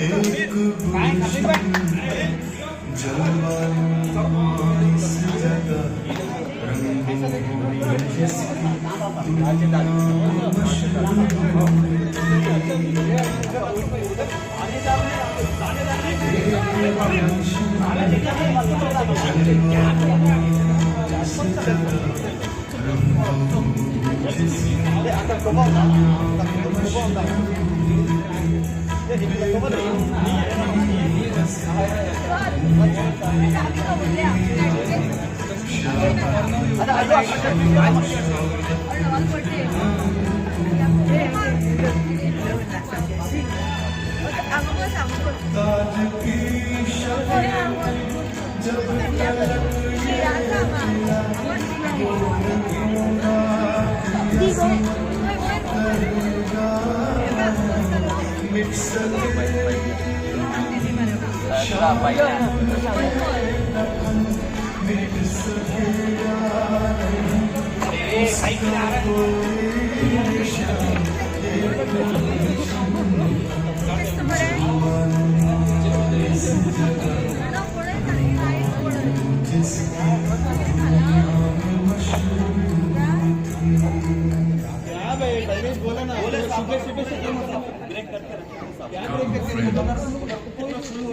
एक गुलशन है जलवायु इस जगह रंगों में जिसकी दुनिया मशहूर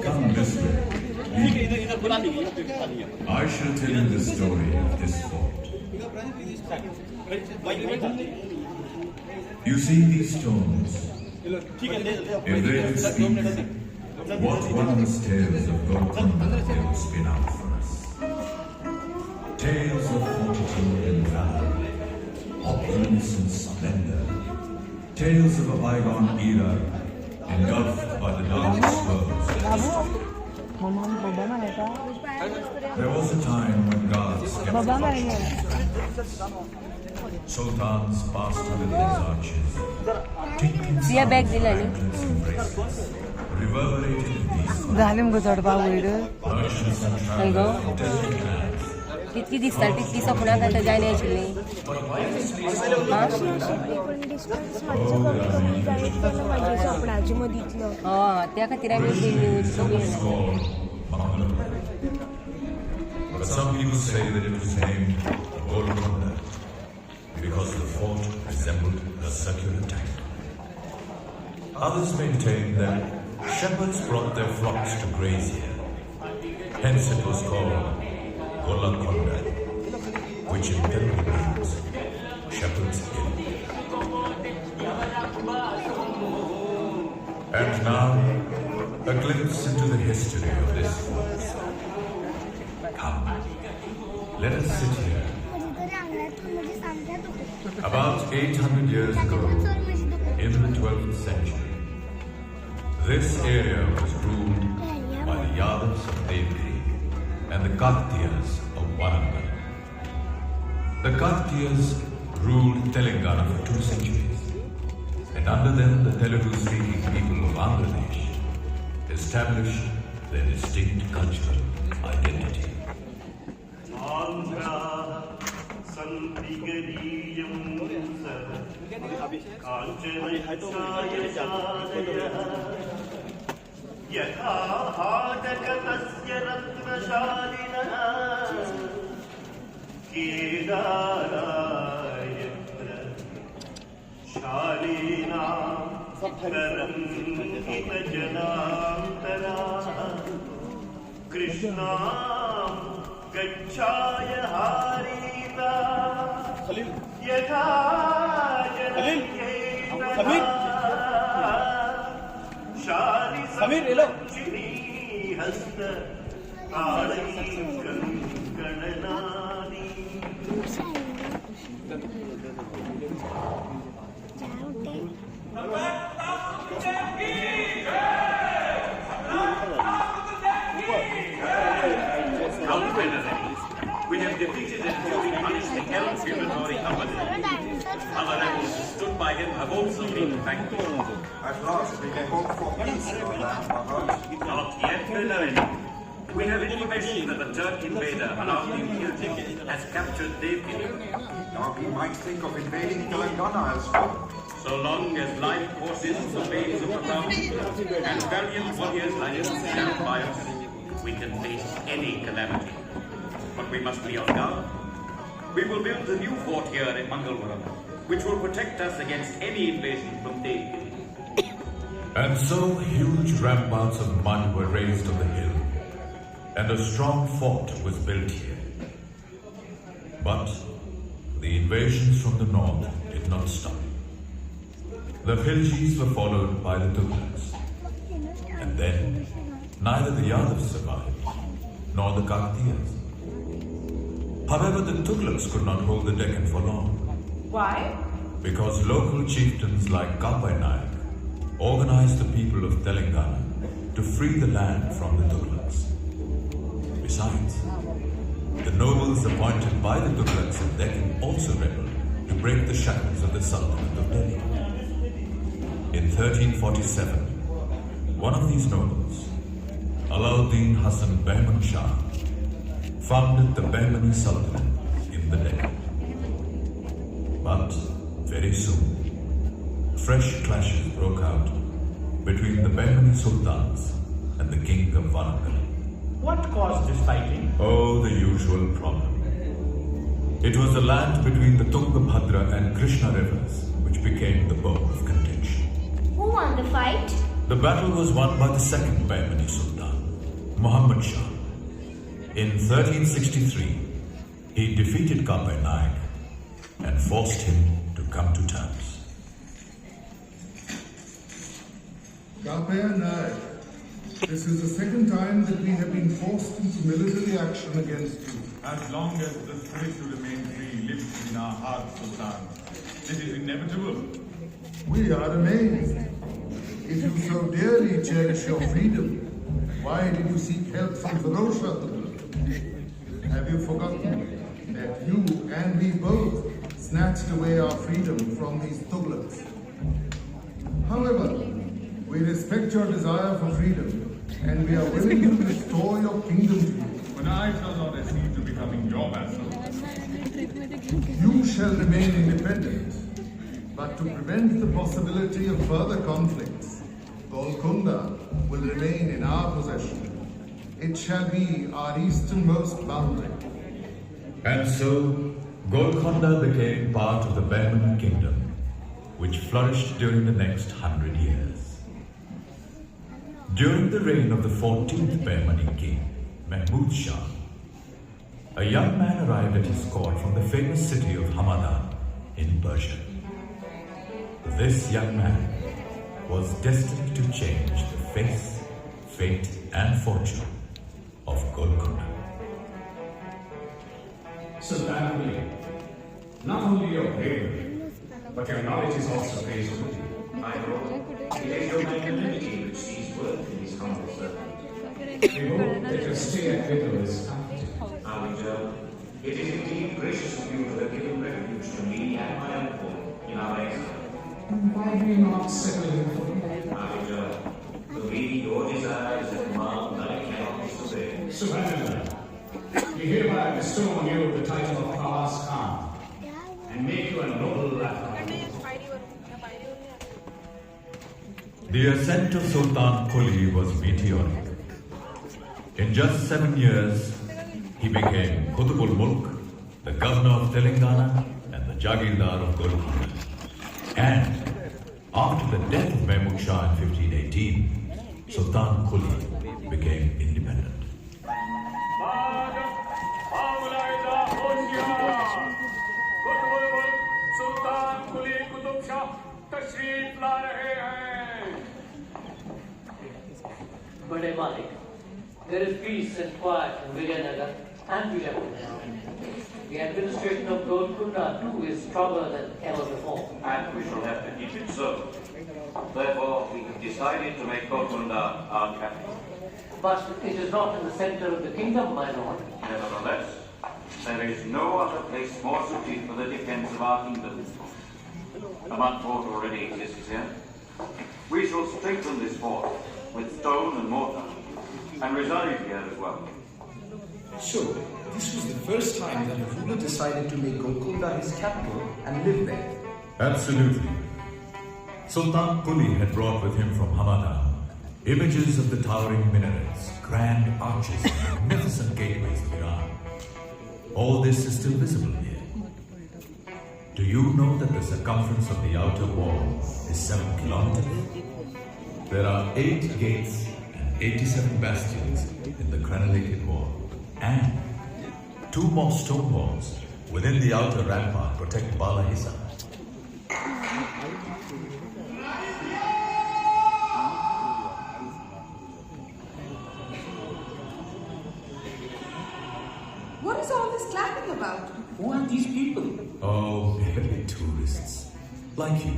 Come this way. I shall tell you the story of this fort. You see these stones? If they could speak, what wondrous tales of Golconda they would spin out for us. Tales of fortitude and valor, opulence and splendor. Tales of a bygone era, engulfed by the dark swirls. There was a time when guards kept sultans passed within these arches, tinkling sounds of endless embraces, reverberated in these merchants and travelers from distant lands. कितकी दिसता टिकली सपना काय तर जाय नाही chilli हां त्या खातीर आमी news But some people say that it was named Golconda because the fort resembled a circular tank. Others maintain that shepherds brought their flocks to graze here. Hence it was called Golconda, which in Telugu means Shepherd's Hill. And now, a glimpse into the history of this fort. Come, let us sit here. About 800 years ago, in the 12th century, this area was ruled by the Yadavs of Devgiri and the Kaktiyas of Warangal. The Kaktiyas ruled Telangana for 2 centuries, and under them the Telugu-speaking people of Andhra Pradesh established their distinct cultural identity. Krishna Gachaya Harita Yatha Samir Samir hello Hasta Kananani We have defeated and fully punished the El-Firmatori Company. Other rebels who stood by him have also been vanquished. At last we can hope for peace on land, Maharaj. Not yet, Millennium. We have information that the Turk invader, Alauddin Khilji, has captured Devgiri. Now we might think of invading Telangana as well. So long as life courses the waves of the mountain and valiant warriors like us stand by us, we can face any calamity. But we must be on guard. We will build a new fort here at Mangalwaram, which will protect us against any invasion from Devgiri. And so huge ramparts of mud were raised on the hill, and a strong fort was built here. But the invasions from the north did not stop. The Khiljis were followed by the Tughlaqs. And then, neither the Yadavs survived, nor the Kakatiyas. However, the Tughlaqs could not hold the Deccan for long. Why? Because local chieftains like Kapai Nayak organized the people of Telangana to free the land from the Tughlaqs. Besides, the nobles appointed by the Tughlaqs in Deccan also rebelled to break the shackles of the Sultanate of Delhi. In 1347, one of these nobles, Alauddin Hassan Bahman Shah, founded the Bahmani Sultanate in the Deccan. But very soon, fresh clashes broke out between the Bahmani Sultans and the King of Varangal. What caused this fighting? Oh, the usual problem. It was the land between the Tungabhadra and Krishna rivers which became the bone of contention. Who won the fight? The battle was won by the second Bahmani Sultan, Muhammad Shah. In 1363, he defeated Kapai Nayak and forced him to come to terms. Kapai Nayak, this is the second time that we have been forced into military action against you. As long as the spiritual remains free lives in our hearts, Sultan, this is inevitable. We are amazed. If you so dearly cherish your freedom, why did you seek help from Ferozshah? Have you forgotten that you and we both snatched away our freedom from these Tughlaqs? However, we respect your desire for freedom and we are willing to restore your kingdom to you. But I shall not accede to becoming your vassal. You shall remain independent, but to prevent the possibility of further conflicts, Golconda will remain in our possession. It shall be our easternmost boundary. And so, Golconda became part of the Bahmani kingdom, which flourished during the next 100 years. During the reign of the 14th Bahmani king, Mahmud Shah, a young man arrived at his court from the famous city of Hamadan in Persia. This young man was destined to change the face, fate, and fortune of Golconda. Sultan, not only your bravery, but your knowledge is also praiseworthy. I know. It is your magnanimity which sees worth in these humble servants. We hope that your stay at Widow is comfortable. Avijay, it is indeed gracious of you to have given refuge to me and my uncle in our exile. Why do you not settle in for me? Avijay, to me your desire is a command that I cannot disobey. Subhanallah, we hereby bestow on you the title of Khas Khan and make you a noble Afghan. The ascent of Sultan Quli was meteoric. In just 7 years, he became Qutbul Mulk, the governor of Telangana, and the Jagirdar of Golconda. And after the death of Mahmud Shah in 1518, Sultan Quli became independent. Sultan Quli Qutub Shah तशरीफ ला रहे हैं. Bade Malik, there is peace and quiet in Vijayanagar and Vijayanagar. The administration of Golconda too is stronger than ever before. And we shall have to keep it so. Therefore, we have decided to make Golconda our capital. But it is not in the center of the kingdom, my lord. Nevertheless, there is no other place more suited for the defense of our kingdom. A mud fort already exists here. We shall strengthen this fort with stone and mortar and reside here as well. So, this was the first time that a ruler decided to make Golconda his capital and live there. Absolutely. Sultan Quli had brought with him from Hamadan images of the towering minarets, grand arches, and magnificent gateways of Iran. All this is still visible here. Do you know that the circumference of the outer wall is 7 kilometers? There are 8 gates and 87 bastions in the crenellated wall, and 2 more stone walls within the outer rampart protect Bala Hisar. What is all this clapping about? Who are these people? Oh, merely tourists. Like you.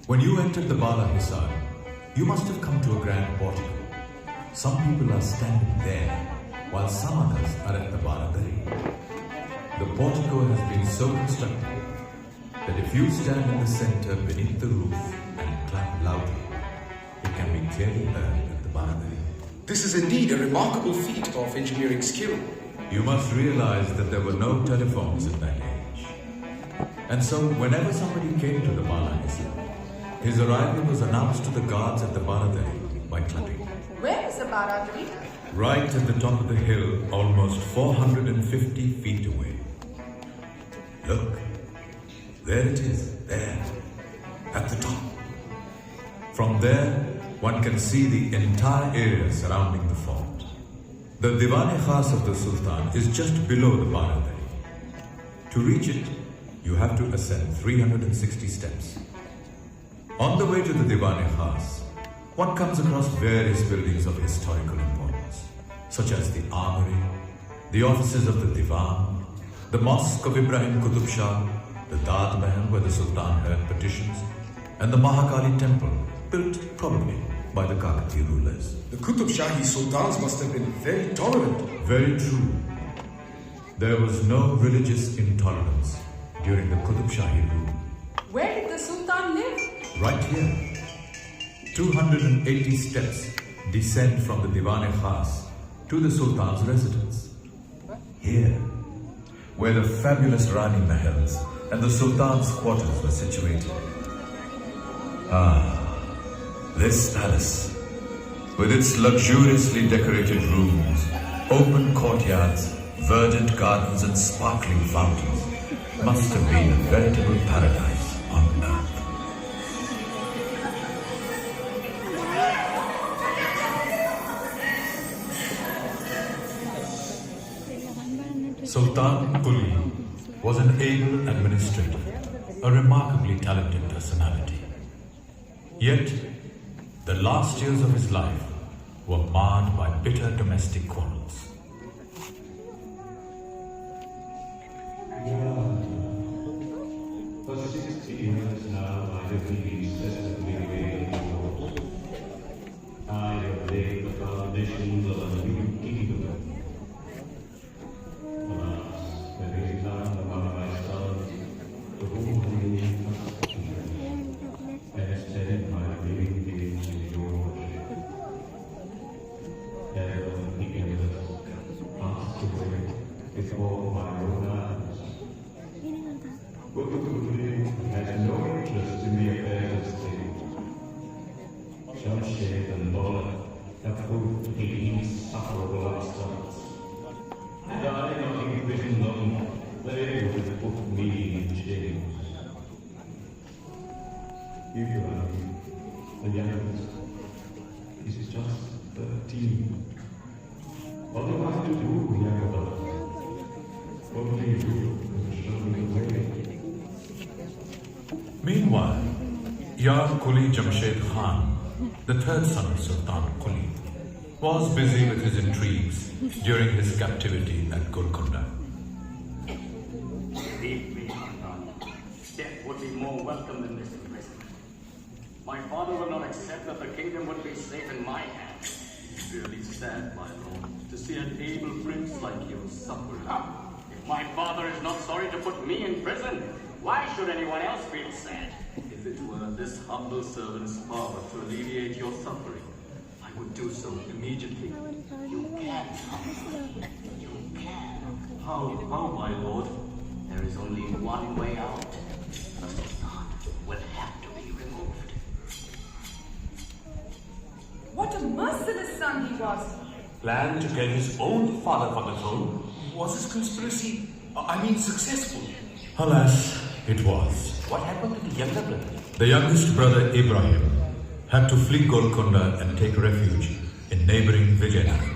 When you entered the Bala Hisar, you must have come to a grand portico. Some people are standing there, while some others are at the Baradari. The portico has been so constructed that if you stand in the center beneath the roof and clap loudly, it can be clearly heard at the Baradari. This is indeed a remarkable feat of engineering skill. You must realize that there were no telephones in that age. And so whenever somebody came to the Bala Hisar, his arrival was announced to the guards at the Baradari by clapping. Where is the Baradari? Right at the top of the hill, almost 450 feet away. Look, there it is, there, at the top. From there, one can see the entire area surrounding the fort. The Divan-e-Khas of the Sultan is just below the Baradari. To reach it, you have to ascend 360 steps. On the way to the Divan-e-Khas, one comes across various buildings of historical importance, such as the armory, the offices of the Divan, the mosque of Ibrahim Qutub Shah, the Dad Mahal where the Sultan heard petitions, and the Mahakali temple, built probably by the Kakati rulers. The Qutub Shahi sultans must have been very tolerant. Very true. There was no religious intolerance during the Qutub Shahi rule. Where did the Sultan live? Right here. 280 steps descend from the Divan-e-Khas to the Sultan's residence. Here, where the fabulous Rani Mahals and the Sultan's quarters were situated. Ah, this palace, with its luxuriously decorated rooms, open courtyards, verdant gardens and sparkling fountains, must have been a veritable paradise on earth. Sultan Quli was an able administrator, a remarkably talented personality. Yet, the last years of his life were marred by bitter domestic quarrels. For 60 years now, I have been incessantly waiting for. I have laid the foundations of a new kingdom. Alas, there is none among my sons to whom I need and instead my living beings in your worship. Heaven begins passed away before my own eyes. Golconda has no interest in the affairs of state. Jamshed and Lola have proved to be insufferable obstacles. And I not envision them, they would put me in chains. If you are the youngest, is just 13. What do I have to do, younger brother? Only you can show me the way. Meanwhile, Yar Quli Jamshed Khan, the third son of Sultan Quli, was busy with his intrigues during his captivity at Golconda. Believe me, Sultan, death would be more welcome than this imprisonment. My father will not accept that the kingdom would be safe in my hands. It's really sad, my lord, to see an able prince like you suffering. If my father is not sorry to put me in prison, why should anyone else feel sad? If it were this humble servant's power to alleviate your suffering, I would do so immediately. You can, Father. You can. How, my lord? There is only one way out. The Sultan will have to be removed. merciless son he was. Planned to get his own father for the throne. Was his conspiracy, successful? Alas, it was. What happened to the younger brother? The youngest brother, Ibrahim, had to flee Golconda and take refuge in neighboring Vijayanagar.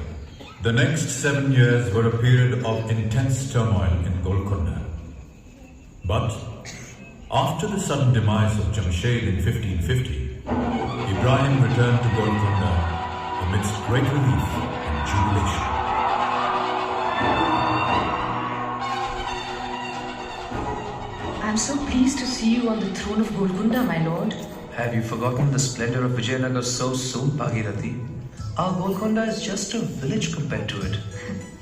The next 7 years were a period of intense turmoil in Golconda. But after the sudden demise of Jamshed in 1550, Ibrahim returned to Golconda amidst great relief and jubilation. I am so pleased to see you on the throne of Golconda, my lord. Have you forgotten the splendor of Vijayanagar so soon, Bhagirathi? Our Golconda is just a village compared to it.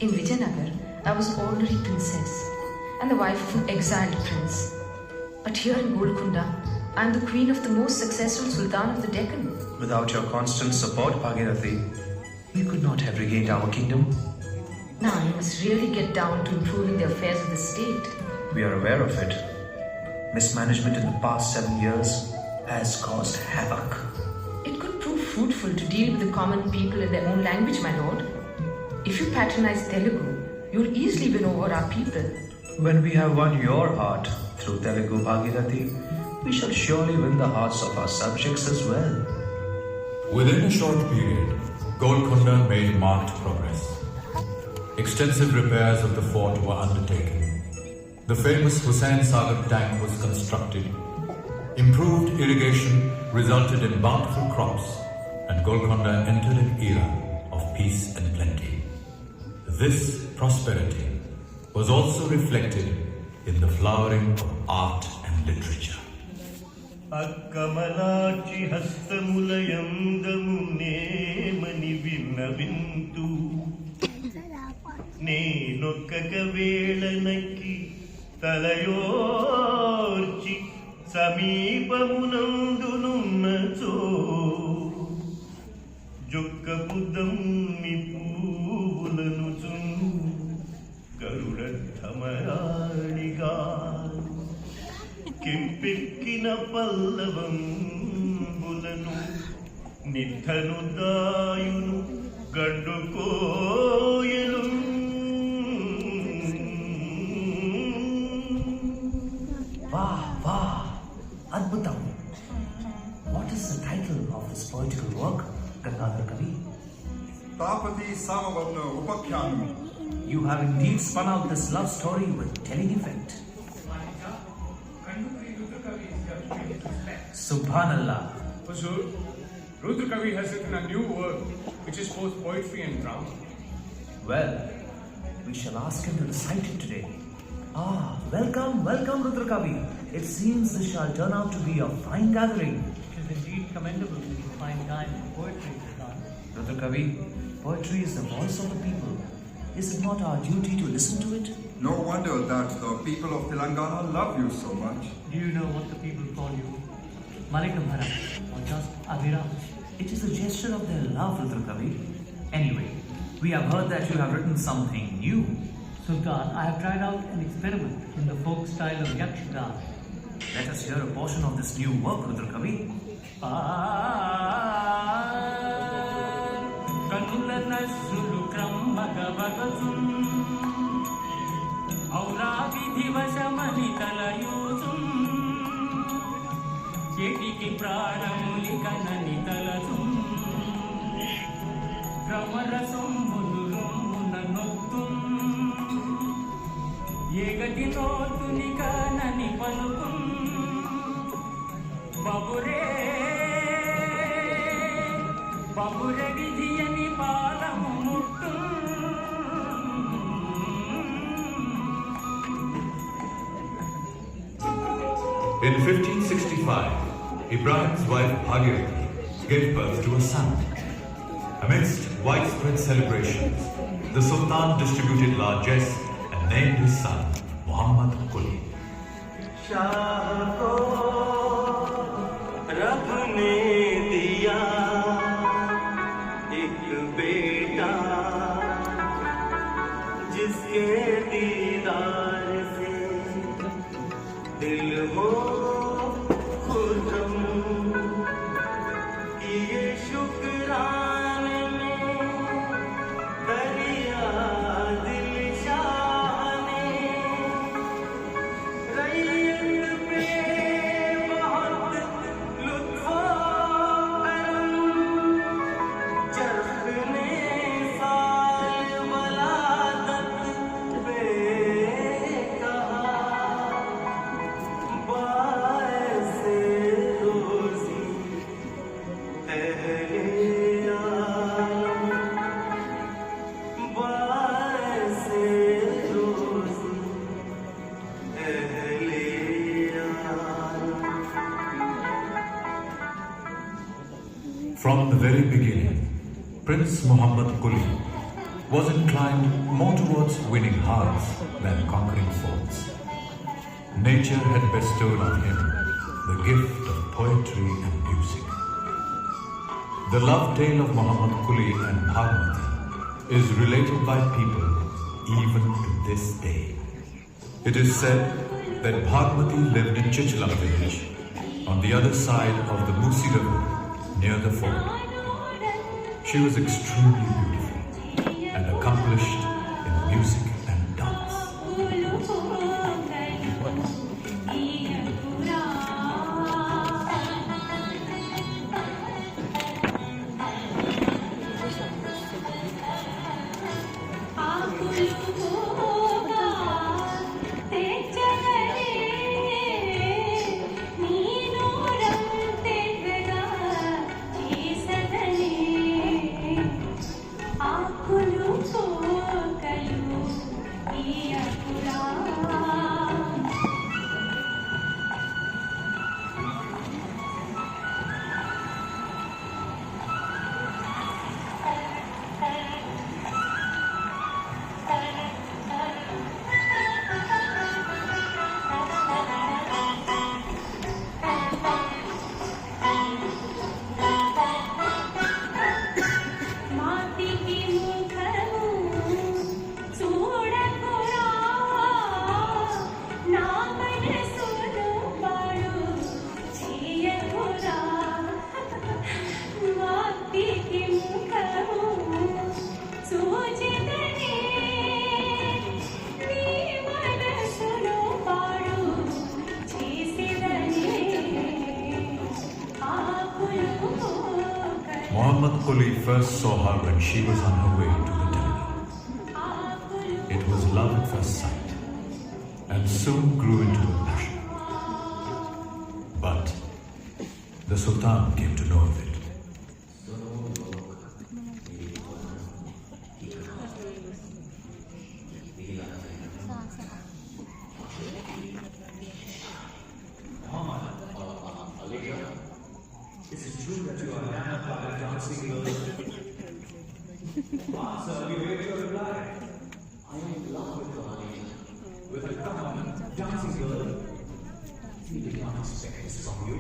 In Vijayanagar, I was an ordinary princess and the wife of an exiled prince. But here in Golconda, I am the queen of the most successful sultan of the Deccan. Without your constant support, Bhagirathi, we could not have regained our kingdom. Now you must really get down to improving the affairs of the state. We are aware of it. Mismanagement in the past 7 years has caused havoc. It could prove fruitful to deal with the common people in their own language, my lord. If you patronize Telugu, you'll easily win over our people. When we have won your heart through Telugu, Bhagirathi, we shall surely win the hearts of our subjects as well. Within a short period, Golconda made marked progress. Extensive repairs of the fort were undertaken. The famous Hussain Sagar tank was constructed. Improved irrigation resulted in bountiful crops, and Golconda entered an era of peace and plenty. This prosperity was also reflected in the flowering of art and literature. అక్కమలాచి హస్తములయందమునేమని విన్నవింతు నేనొక్క వేళనకి తలయోర్చి సమీపమునందునున్నచో జొక్కపు dummy పూవులను గరుడమరాణిగా కెంపెక్కిన పల్లవంబులను నిట్టను దాయును గడ్డుకోయలు Wow, Adbhutam. What is the title of this poetical work, Gangadhar Kavi? Tapati Samavarna Upakhyanu. You have indeed spun out this love story with telling effect. Subhanallah. Huzur, Rudra Kavi has written a new work which is both poetry and drama. Well, we shall ask him to recite it today. Welcome, Rudra Kavi. It seems this shall turn out to be a fine gathering. It is indeed commendable to find time for poetry, Lord. Rudra Kavi, poetry is the voice of the people. Is it not our duty to listen to it? No wonder that the people of Telangana love you so much. Do you know what the people call you? Malikambhara, or just Abhiram? It is a gesture of their love, Rudra Kavi. Anyway, we have heard that you have written something new. Sultan, I have tried out an experiment in the folk style of Yakshigan. Let us hear a portion of this new work, Rudra Kavi. ఏగటి నోతునిక నని పలుకు బబురే విధియని పాదము ముట్టు In 1565, Ibrahim's wife Bhagirathi gave birth to a son. Amidst widespread celebrations, the Sultan distributed largesse and named his son Muhammad Quli. Shah को रब ने दिया एक बेटा जिसके दीदार से दिल हो खुर्रम किए शुक्राने From the very beginning, Prince Muhammad Quli was inclined more towards winning hearts than conquering forts. Nature had bestowed on him the gift of poetry and music. The love tale of Muhammad Quli and Bhagmati is related by people even to this day. It is said that Bhagmati lived in Chichlam village on the other side of the Musi River near the fort. She was extremely beautiful and accomplished in music and dance. Muhammad Quli first saw her when she was on her way to the Delhi. It was love at first sight and soon grew into a passion. But the Sultan came to know of it. Is it true that you are enamored by a dancing girl? Answer, we wait your reply. I am in love with her, Aliyah. With a common dancing girl. We did not expect this from you.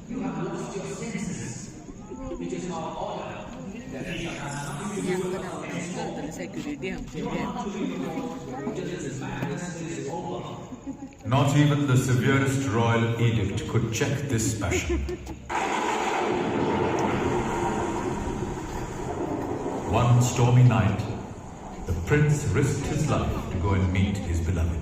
You have lost your senses. It is our order that we shall have nothing to do with our Not even the severest royal edict could check this passion. One stormy night, the prince risked his life to go and meet his beloved.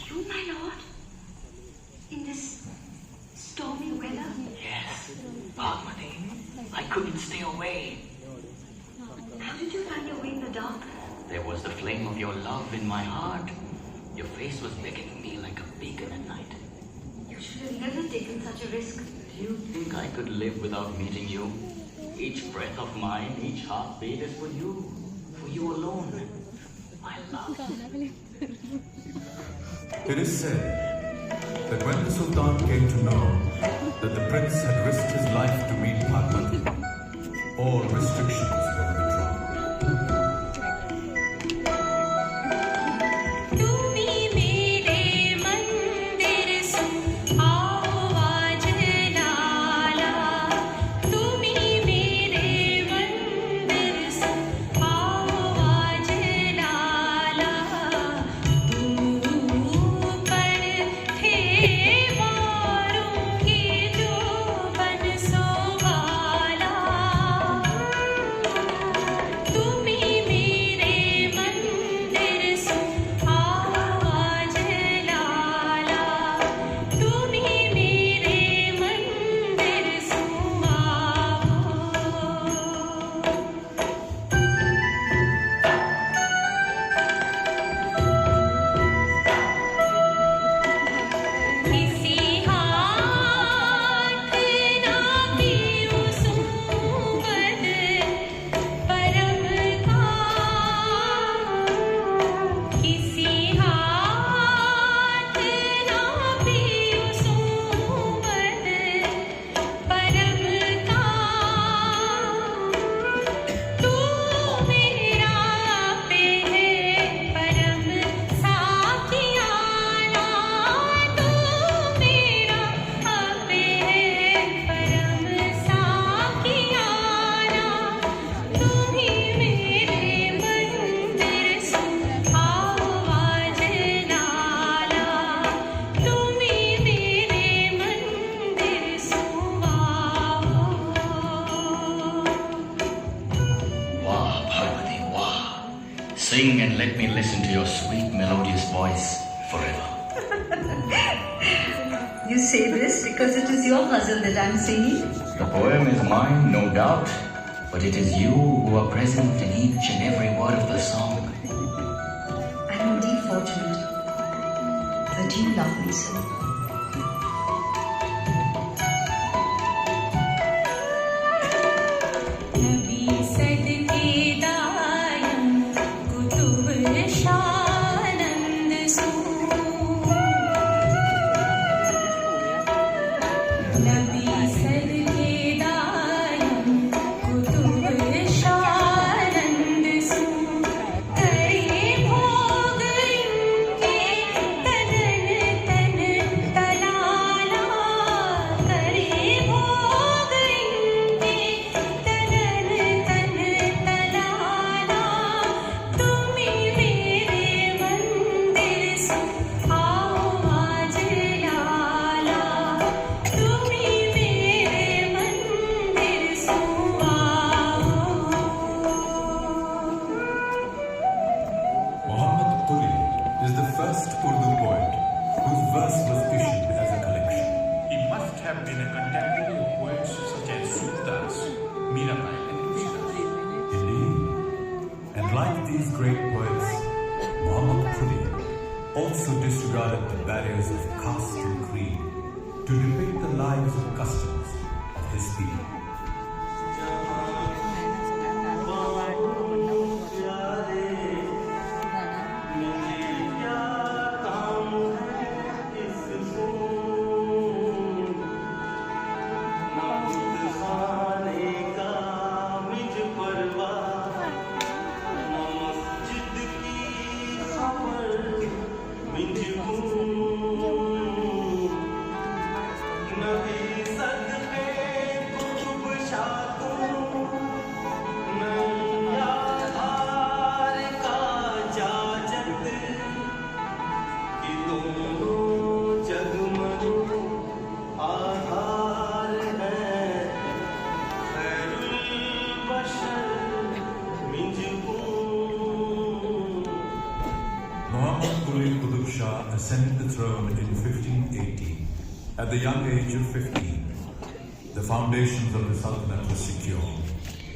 You, my lord? In this stormy weather? Yes, Bhagmati. I couldn't stay away. How did you find your way in the dark? There was the flame of your love in my heart. Your face was beckoning me like a beacon at night. You should have never taken such a risk. Do you think I could live without meeting you? Each breath of mine, each heartbeat is for you alone. My love. It is said that when the Sultan came to know that the prince had risked his life to meet Bhagmati, all restrictions were withdrawn. Sing and let me listen to your sweet melodious voice forever. You say this because it is your ghazal that I'm singing? The poem is mine, no doubt, but it is you who are present in each and every word of the song. I'm indeed fortunate that you love me so. Also disregarded the barriers of caste and creed to depict the lives and customs of his people. Ascended the throne in 1580 at the young age of 15. The foundations of the Sultanate were secure,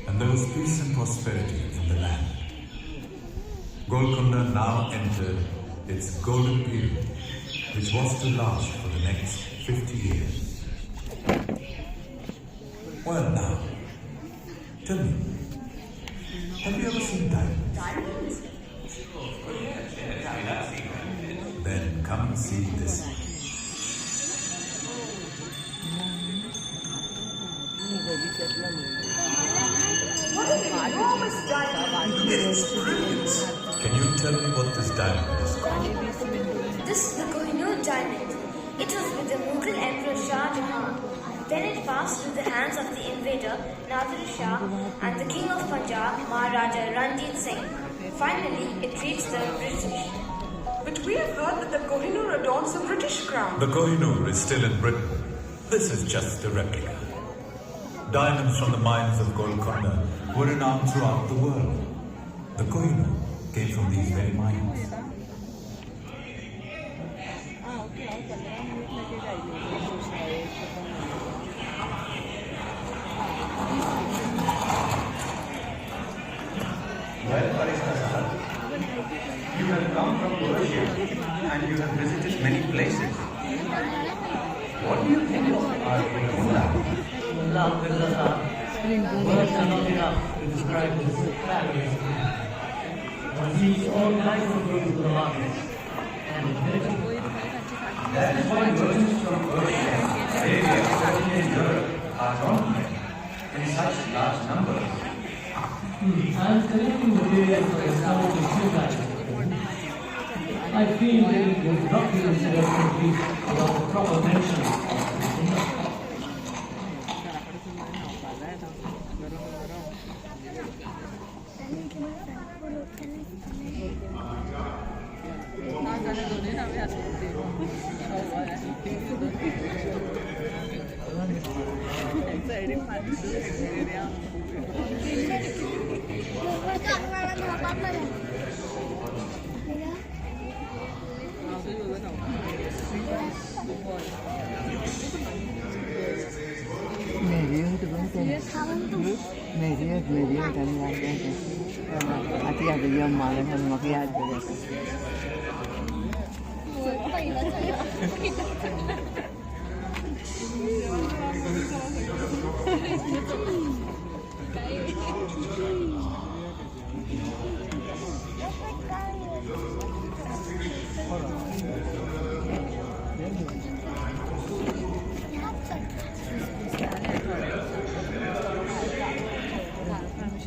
and there was peace and prosperity in the land. Golconda now entered its golden period, which was to last for the next 50 years. Well now, tell me, have you ever seen diamonds? Diamonds? Then come and see this. What an enormous diamond! It's brilliant. Can you tell me what this diamond is called? This is the Kohinoor diamond. It was with the Mughal Emperor Shah Jahan. Then it passed through the hands of the invader Nadir Shah and the King of Punjab, Maharaja Ranjit Singh. Finally, it reached the British. But we have heard that the Kohinoor adorns the British crown. The Kohinoor is still in Britain. This is just a replica. Diamonds from the mines of Golconda were renowned throughout the world. The Kohinoor came from these very mines. Well, Barista Sahab, you have come from Persia and you have visited many places. What do you think of our Golconda? Alhamdulillah, words are not enough to describe this fabulous man. One sees all kinds of things in the markets and beauty. That is why merchants from Persia, Arabia, Turkey and Europe are drawn here in such large numbers. I'm collecting materials for the sound of two types. I feel that it would not be considered complete without the proper mention of the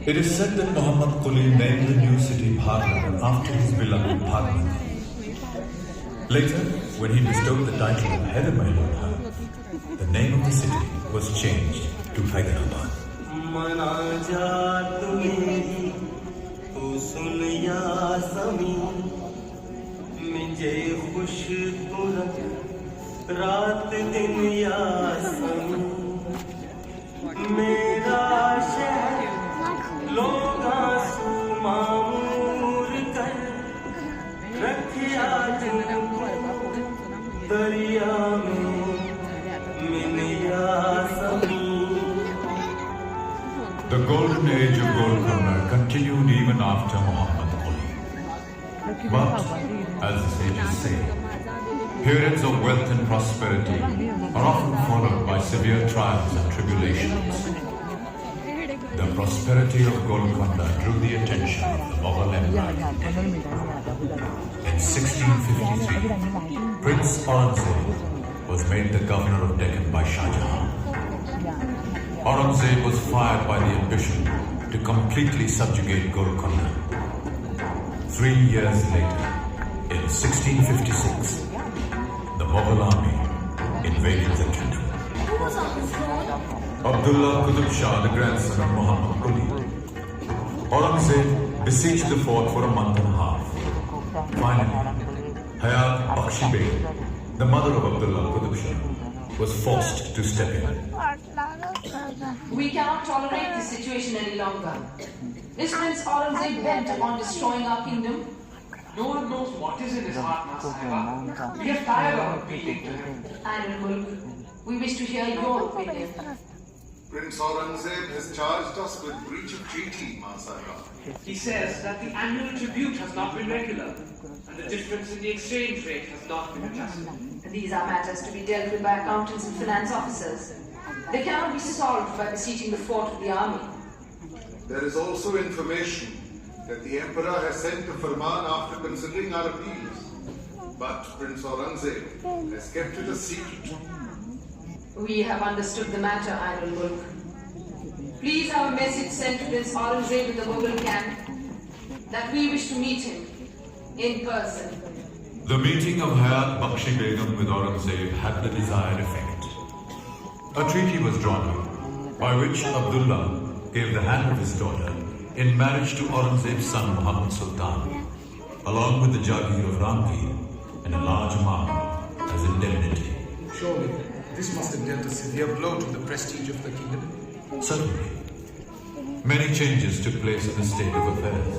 It is said that Muhammad Quli named the new city Bhadra after his beloved Bhadra. Later, when he bestowed the title of Hyderabad on her, the name of the city was changed to Hyderabad. The golden age of Golconda continued even after Muhammad Quli. But, as the sages say, periods of wealth and prosperity are often followed by severe trials and tribulations. The prosperity of Golconda drew the attention of the Mughal Empire. In 1653, Prince Aurangzeb was made the governor of Deccan by Shah Jahan. Aurangzeb was fired by the ambition to completely subjugate Golconda. 3 years later, in 1656, the Mughal army invaded the kingdom. Who was on the throne? Abdullah Qutb Shah, the grandson of Muhammad Quli. Aurangzeb besieged the fort for a month and a half. Finally, Hayat Bakhshi Begum, the mother of Abdullah Qutb Shah, was forced to step in. We cannot tolerate this situation any longer. Is Prince Aurangzeb bent upon destroying our kingdom? No one knows what is in his heart, Masahiba. We are tired of appealing to him. Anil Mulk, we wish to hear your opinion. Prince Aurangzeb has charged us with breach of treaty, Masahiba. He says that the annual tribute has not been regular, and the difference in the exchange rate has not been adjusted. These are matters to be dealt with by accountants and finance officers. They cannot be solved by besieging the fort of the army. There is also information that the Emperor has sent a Farman after considering our appeals. But Prince Aurangzeb has kept it a secret. We have understood the matter, Anil Mulk. Please have a message sent to Prince Aurangzeb in the Mughal camp that we wish to meet him in person. The meeting of Hayat Bakhshi Begum with Aurangzeb had the desired effect. A treaty was drawn up, by which Abdullah gave the hand of his daughter in marriage to Aurangzeb's son Muhammad Sultan, along with the Jagir of Ramgir and a large amount as indemnity. Surely, this must have dealt a severe blow to the prestige of the kingdom. Certainly. Many changes took place in the state of affairs.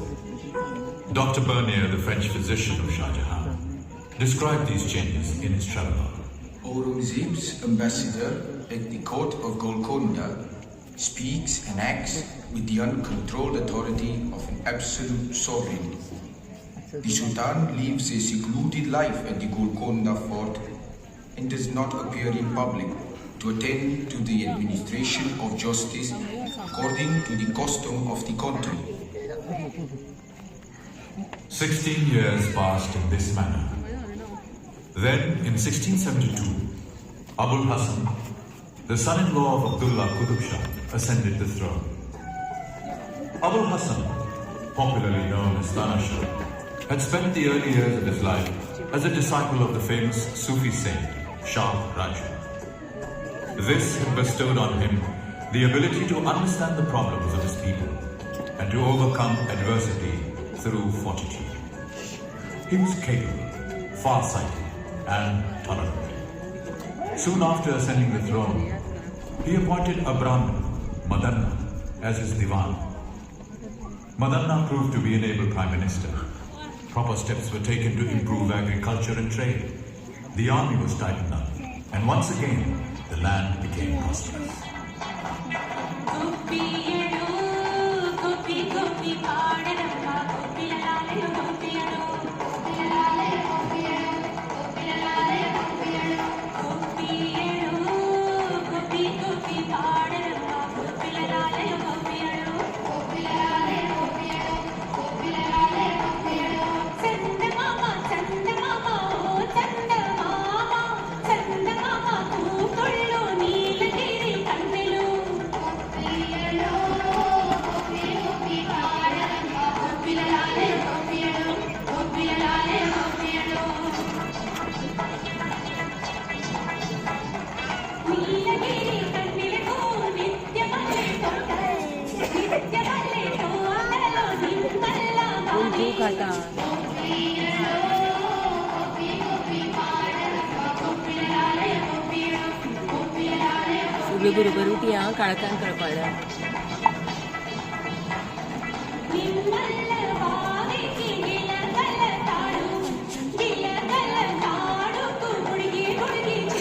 Dr. Bernier, the French physician of Shah Jahan, described these changes in his travelogue. Aurangzeb's ambassador at the court of Golconda speaks and acts with the uncontrolled authority of an absolute sovereign. The Sultan lives a secluded life at the Golconda fort and does not appear in public to attend to the administration of justice according to the custom of the country. 16 years passed in this manner. Then, in 1672, Abul Hassan, the son-in-law of Abdullah Qutb Shah, ascended the throne. Abul Hassan, popularly known as Tana Shah, had spent the early years of his life as a disciple of the famous Sufi saint Shah Raju. This had bestowed on him the ability to understand the problems of his people and to overcome adversity through fortitude. He was capable, far-sighted, and tolerant. Soon after ascending the throne, he appointed a Brahmin, Madanna, as his divan. Madanna proved to be an able prime minister. Proper steps were taken to improve agriculture and trade. The army was tightened up, and once again, the land became prosperous. बरोबर उठी हां काळकान कळपाला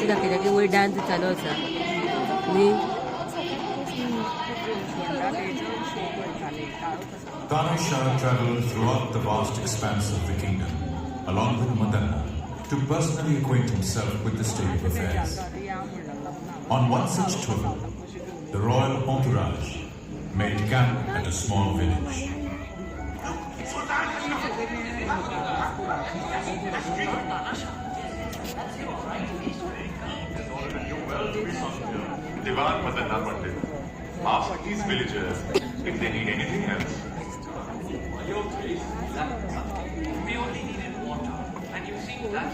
दाखयता की वयर dance चालू आसा न्ही Tana Shah travelled throughout the vast expanse of the kingdom, along with Madanna, to personally acquaint himself with the state of affairs. On one such tour, the royal entourage made camp at a small village. Divan Madanna Pandit, ask these villagers if they need anything else. Your Grace, we only needed water, and you seem that.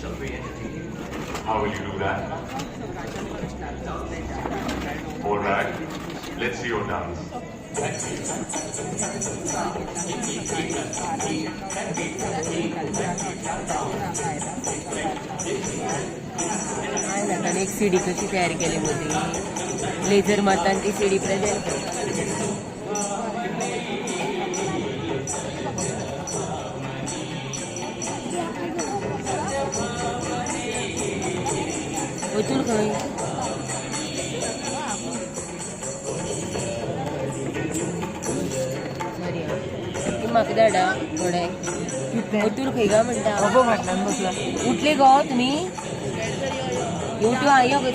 Shall we entertain you? How will you do that? All right, let's see your dance. एक CD कशी तयार केली होती laser मारताना ती CD present वचून खंय sorry म्हाका धाडा थोडे वचून खंय गा म्हणटा फाटल्यान बसला उठले गो तुमी येवट्यो आयो गो